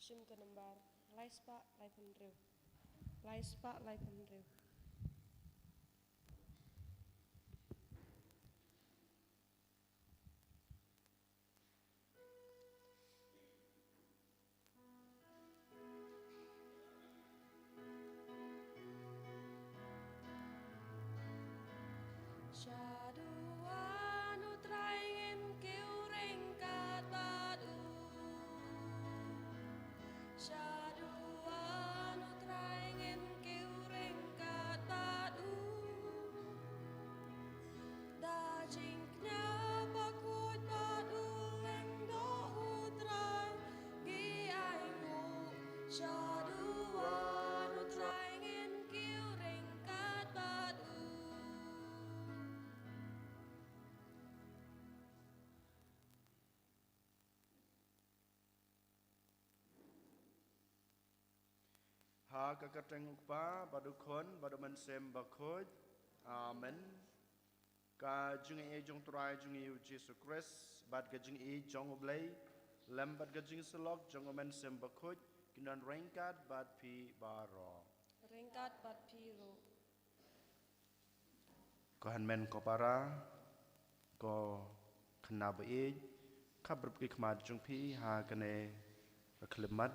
Sim kenembar, laispa lai penriu, laispa lai penriu. Shaduanu traingin kiuring katadu. Shaduanu traingin kiuring katadu. Dajingnya bakut padu lendo utrai giaimu. Shaduanu traingin kiuring katadu. Ha kakateng ukpa badukon baduman sem bakoj amen ka jung e jong trai jung e Jesus Christ bad ka jung e jong oblay lem bad ka jung selok jong omen sem bakoj kinan rengkat bad pi baro Ringkat bat piro. ko han men ko para ko khna ba e khabrp ki khma jung pi ha kane khlemat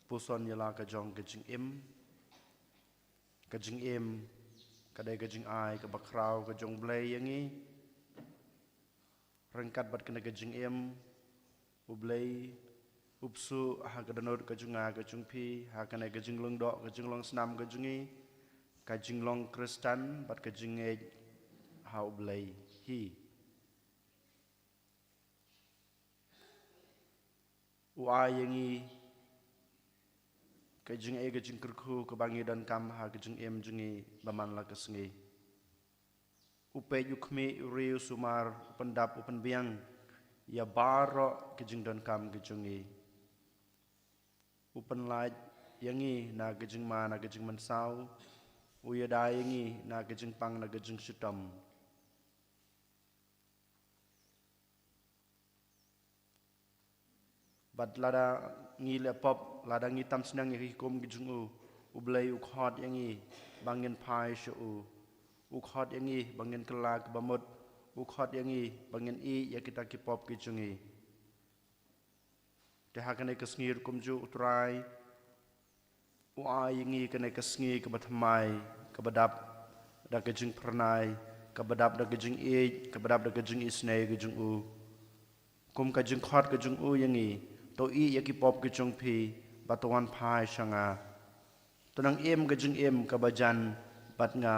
puson yala ka jong ka jing im kadai ka jing ai ka bakrau ka jong blay yangi rengkat bat kena ka jing im ublay upsu ha ka danot ka junga ka jung pi ha kana ka jing long do ka jing long snam ka jungi ka jing long kristan bat ka jing e ha ublay hi ai yangi kajing e kajing kerku kebangi dan kam ha kajing em jungi baman la kesengi upe yukmi uriu sumar pendap upen biang ya baro kajing dan kam kajungi upen laj yangi na kajing ma na kajing mansau uya da yangi na kajing pang na kajing sutam bad lada ngi le pop lada ngi tam senang ngi kom gijung u blay u khot yangi bangin pai shu u khot yangi bangin kelak bamut u khot yangi bangin i ya kita ki pop gijungi te ha kane kesngir kumju utrai u ai yangi kane kesngi ke batmai ke badap da gijung pernai ke badap da gijung i ke badap da gijung isnai gijung u kum ka jing khot ka jung u yangi to i yaki pop ke jong pi batuan pai shanga tunang em ke jing em ka bajan bat nga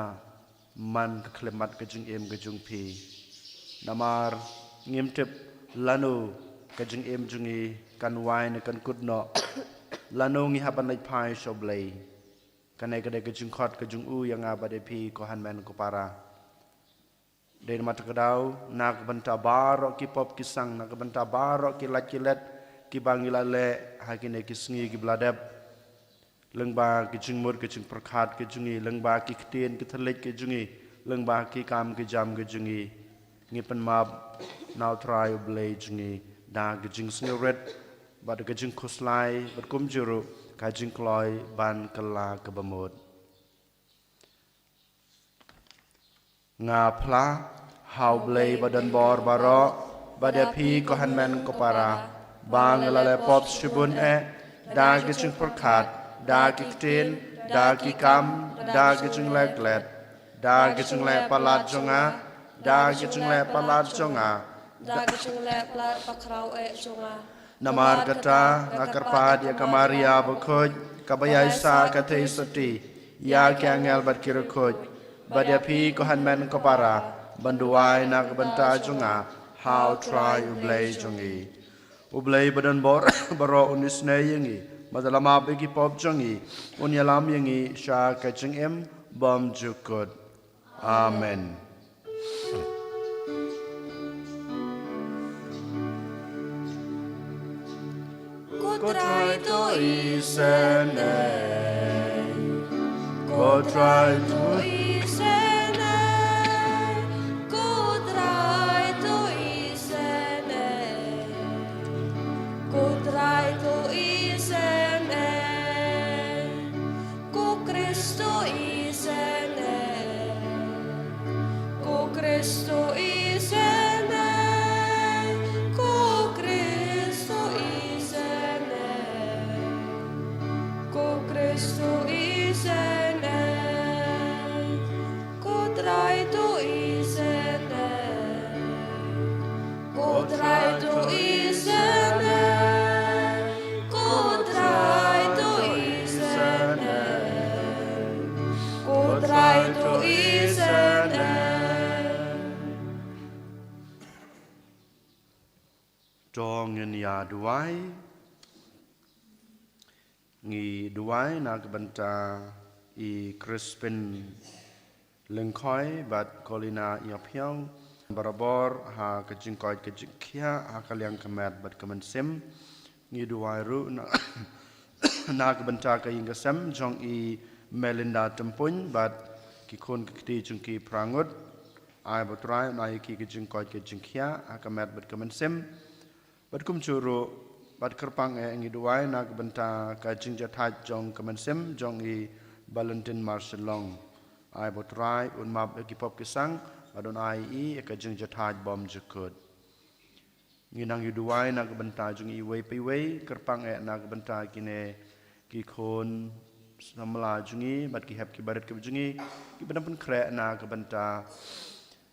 man ka klemat ke jing em ke jong pi namar ngim tip lanu ka jing em jungi kan wine kan kudno lanu ngi haban nai pai shoblay kanai ka de ke jing khot ke jung u yang abade pi ko han men ko para den mat kadau nak banta baro ki pop ki sang nak banta baro ki lakilet ki bangila le hakine ki sngi ki bladab lengba ki jingmur ki jing prakhat ki jungi lengba ki ktien ki thalek ki jungi lengba ki kam ki jam ki jungi ngi pan map now try blay jungi da ki jing sngi red bad ki jing khuslai bad kum juru ka jing kloi ban kala ka bamod nga phla how blay badan bor baro bada pi ko hanmen ko para bang lale pop shibun e da ki chung prakhat da ki ktin da ki kam da ki chung leklet da ki chung le palat jonga da ki chung le palat jonga Da gijung le plat pakrau e junga. namar kata ngakarpad ya kamaria bukhoj kabayai sa katei sati ya kyangel bat kirukoj bada pi ko hanmen ko para banduai nak banta jonga how try ublay jongi ublay badan bor baro unisne yangi madalama begi pop jongi unyalam yangi sha kaching em bom jukut amen ko try to isene ko try to Isene, ku trai tu ya duai ngi duai na kebenta i Crispin lengkoi bat kolina ia piau barabor ha kejingkoi kejingkia ha kaliang kemet bat kemensim ngi duai ru na na kebenta ka ingasem jong i Melinda Tempuny bat kikon kekti jengki prangut ai batrai na ki kejingkoi kejingkia ha kemet bat kemensim bat kumcuru bat kerpang ngi duai na kebenta ka jingjatat jong kemensim jong i Valentin Marcelong ai botrai un map ekipop kisang adon ai I ka jingjatat bom jekut nginang yuduai na kebenta jong I wei pi wei kerpang na kebenta kine ki khon samla jungi bat ki hep ki barat ke jungi ki benapan kre na kebenta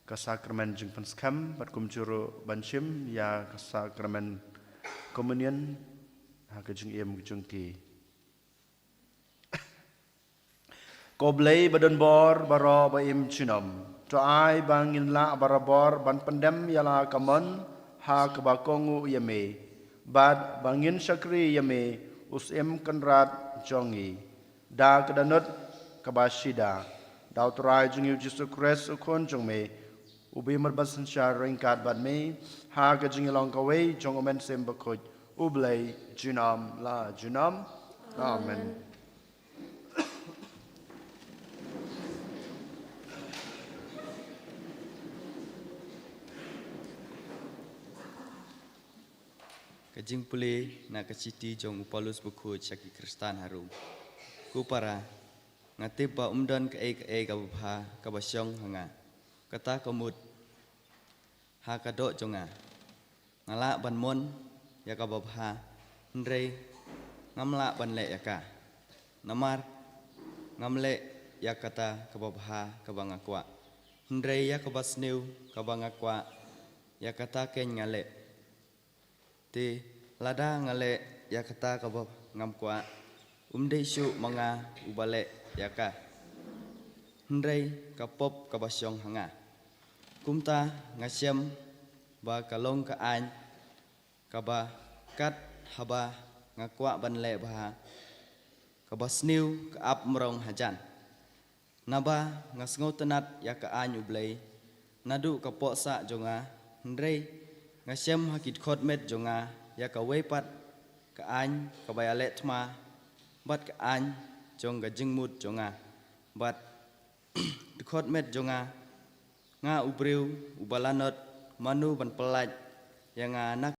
ka sakramen jing penskam bat kumcuru banshim ya ka sakramen komunion ha ka jing em jung ki Koblei badan bor baro ba im chinom to ai bangin la barabor ban pendem yala kamon ha kebakongu yame bad bangin sakri yame usem kenrat jongi da kedanut kabashida dau trai jungi Yesus Kristus ukon jongme ubi merbasan syar ringkat bad me ha ka jingi long kawei jong omen sem bakoj ublei junam la junam amen. Kajing pulih na kaciti jong upalus buku caki Kristan harum. Ku para ngatip ba umdan ke kabha kabasyong hanga. Kata komut ha kadok jonga. Ngala ban mon ya kababha ndrei ngamla ban le yaka. Namar ngamle ya kata kababha kabangakwa. Ndrei ya kabasniu kabangakwa ya kata ken ngale. Ti lada ngale ya kata kabab ngamkwa umdei syu manga ubale yaka ndrei kapop kabasyong hanga kumta ngasyam ba kalong ka an kaba kat haba ngakwa banle ba kabasniu ka ap mrong hajan naba ngasngau tenat ya ka an ublei nadu kapok sa jonga ndrei ngasyam hakit khot met jonga ya ka weipat ka an ka bayale tma bat ka an jong ga jingmut jonga bat khot met jonga nga ubriu ubalanot manu ban pelaj yang anak